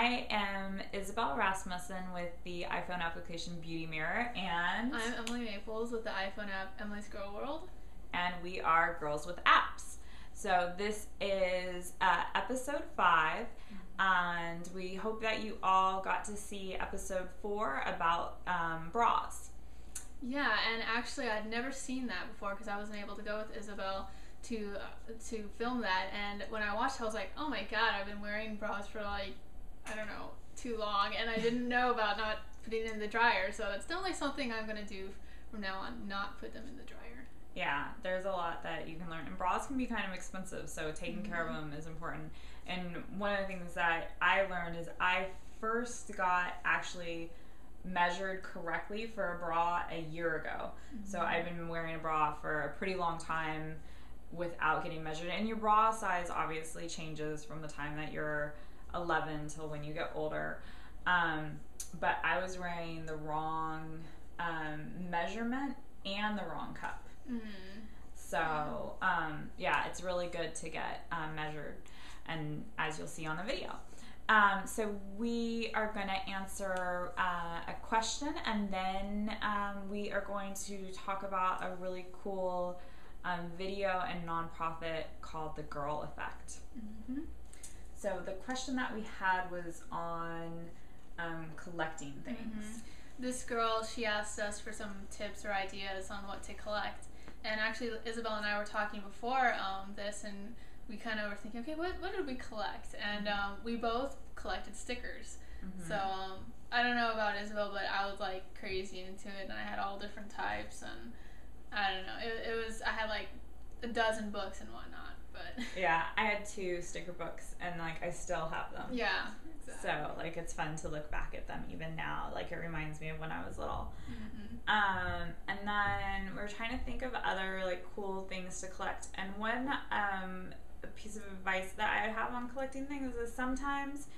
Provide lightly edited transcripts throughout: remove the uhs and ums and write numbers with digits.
I am Isabel Rasmussen with the iPhone application Beauty Mirror, and I'm Emily Maples with the iPhone app Emily's Girl World. And we are Girls with Apps. So this is episode 5, and we hope that you all got to see episode 4 about bras. Yeah, and actually I'd never seen that before because I wasn't able to go with Isabel to film that, and when I watched it I was like, oh my god, I've been wearing bras for like, I don't know, too long, and I didn't know about not putting it in the dryer, so that's definitely something I'm going to do from now on, not put them in the dryer. Yeah, there's a lot that you can learn, and bras can be kind of expensive, so taking care of them is important. And one of the things that I learned is I first got actually measured correctly for a bra a year ago. So I've been wearing a bra for a pretty long time without getting measured, and your bra size obviously changes from the time that you're 11 till when you get older, but I was wearing the wrong measurement and the wrong cup. So yeah, it's really good to get measured, and as you'll see on the video. So we are going to answer a question, and then we are going to talk about a really cool video and nonprofit called The Girl Effect. So the question that we had was on collecting things. This girl, she asked us for some tips or ideas on what to collect, and actually Isabel and I were talking before this, and we kind of were thinking, okay, what did we collect? And we both collected stickers. So I don't know about Isabel, but I was like crazy into it, and I had all different types, and I don't know, it was, I had like a dozen books and whatnot, but yeah, I had 2 sticker books, and like I still have them. Yeah, exactly. So like it's fun to look back at them even now, like it reminds me of when I was little. And then we were trying to think of other like cool things to collect, and one piece of advice that I have on collecting things is sometimes,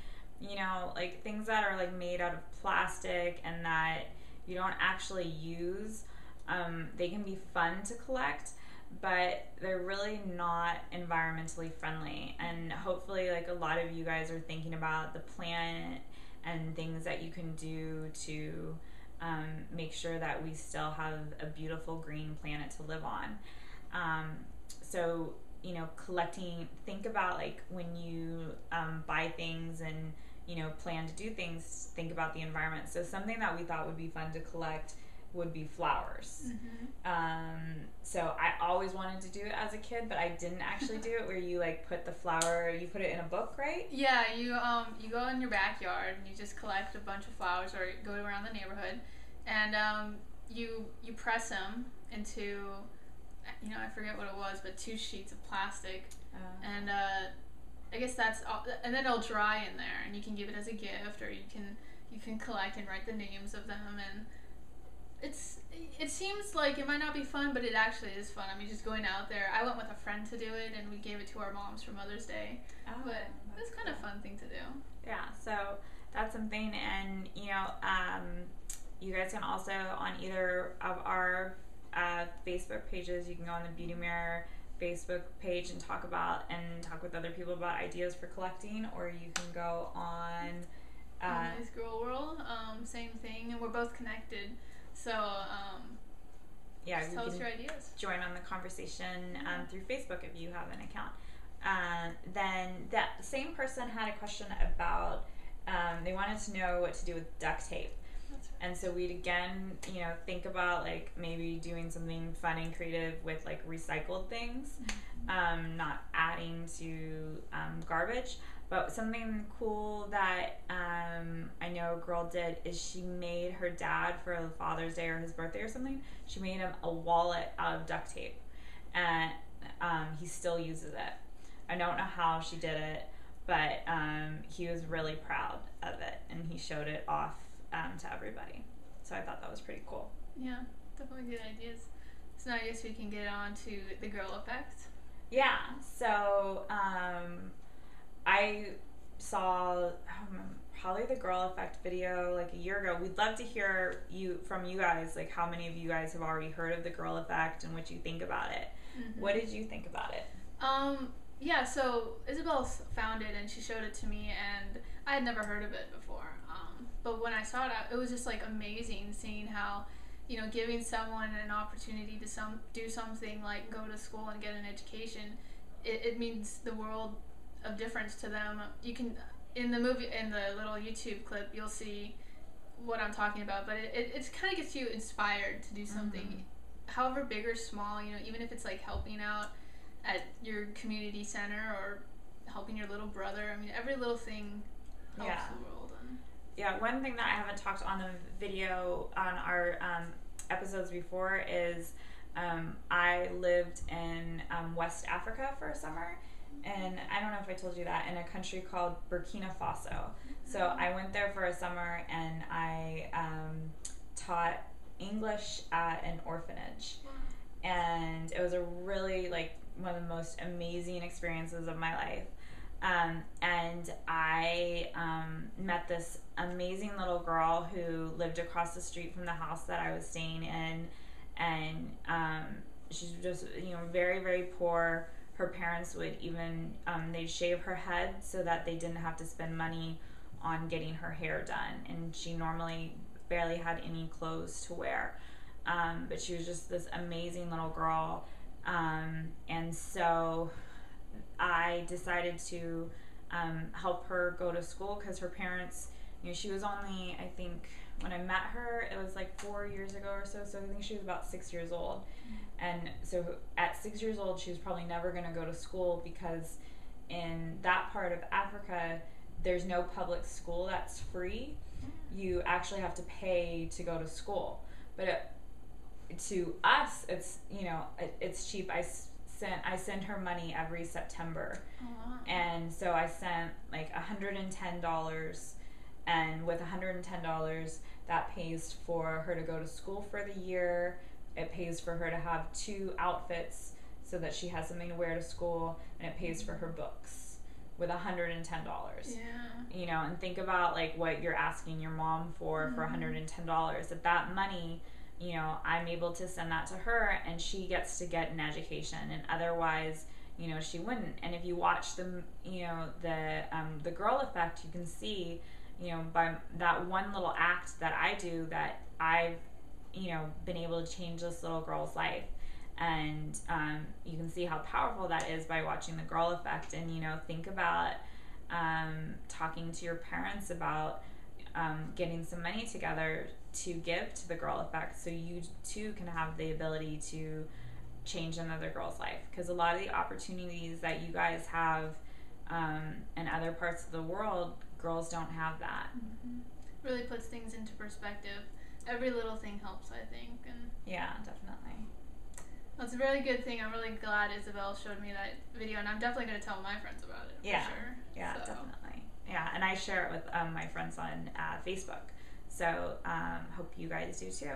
you know, like things that are like made out of plastic and that you don't actually use, they can be fun to collect, but they're really not environmentally friendly. And hopefully like a lot of you guys are thinking about the planet and things that you can do to make sure that we still have a beautiful green planet to live on. So, you know, collecting, think about like when you buy things and, you know, plan to do things, think about the environment. So something that we thought would be fun to collect would be flowers. So I always wanted to do it as a kid, but I didn't actually do it, where you like put the flower, you put it in a book, right? Yeah, you go in your backyard and you just collect a bunch of flowers, or go around the neighborhood, and you press them into, you know, I forget what it was, but 2 sheets of plastic, and I guess that's all, and then it'll dry in there, and you can give it as a gift, or you can collect and write the names of them, and it seems like it might not be fun, but it actually is fun. I mean, just going out there. I went with a friend to do it, and we gave it to our moms for Mother's Day. But it's kind of a fun thing to do. Yeah, so that's something, and you know, you guys can also, on either of our Facebook pages, you can go on the Beauty Mirror Facebook page and talk with other people about ideas for collecting, or you can go on Emily's Girl World, same thing, and we're both connected. So, yeah, just tell us your ideas. Join on the conversation through Facebook if you have an account. Then that same person had a question about, they wanted to know what to do with duct tape. That's right. And so we'd again, you know, think about like maybe doing something fun and creative with like recycled things, not adding to garbage. But something cool that I know a girl did is she made her dad, for Father's Day or his birthday or something, she made him a wallet out of duct tape, and he still uses it. I don't know how she did it, but he was really proud of it, and he showed it off to everybody. So I thought that was pretty cool. Yeah, definitely good ideas. So now I guess we can get on to the Girl Effect. Yeah, so I saw probably the Girl Effect video like a year ago. We'd love to hear from you guys, like how many of you guys have already heard of the Girl Effect and what you think about it. What did you think about it? Yeah, so Isabel found it and she showed it to me, and I had never heard of it before. But when I saw it, it was just like amazing seeing how, giving someone an opportunity to do something like go to school and get an education, it means the world of difference to them. You can, in the little YouTube clip, you'll see what I'm talking about, but it kind of gets you inspired to do something, however big or small, even if it's like helping out at your community center or helping your little brother. I mean, every little thing helps the world. Yeah, one thing that I haven't talked on the video on our episodes before is I lived in West Africa for a summer, and I don't know if I told you that, in a country called Burkina Faso. So I went there for a summer, and I taught English at an orphanage, and it was a really one of the most amazing experiences of my life. And I met this amazing little girl who lived across the street from the house that I was staying in, and she's just very, very poor. Her parents would even they'd shave her head so that they didn't have to spend money on getting her hair done, and she normally barely had any clothes to wear, but she was just this amazing little girl, and so I decided to help her go to school because her parents, she was only, I think, when I met her, it was like 4 years ago or so I think she was about 6 years old. And so at 6 years old, she was probably never going to go to school because in that part of Africa, there's no public school that's free. You actually have to pay to go to school. But to us, it's, it's cheap. I send her money every September. Oh, wow. And so I sent like $110, and with $110 that pays for her to go to school for the year. It pays for her to have 2 outfits so that she has something to wear to school, and it pays for her books with $110. Yeah. And think about like what you're asking your mom for $110. If that money, I'm able to send that to her, and she gets to get an education, and otherwise, she wouldn't. And if you watch the Girl Effect, you can see, by that one little act that I do, that I've, been able to change this little girl's life. And you can see how powerful that is by watching the Girl Effect. And, think about talking to your parents about getting some money together to give to the Girl Effect, so you too can have the ability to change another girl's life. Because a lot of the opportunities that you guys have in other parts of the world, girls don't have that. Really puts things into perspective. Every little thing helps, I think. And yeah, definitely. Well, it's a really good thing. I'm really glad Isabel showed me that video, and I'm definitely going to tell my friends about it. Yeah, for sure. Yeah, so. Definitely. Yeah, and I share it with my friends on Facebook. So hope you guys do too.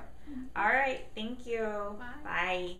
All right, thank you. Bye. Bye.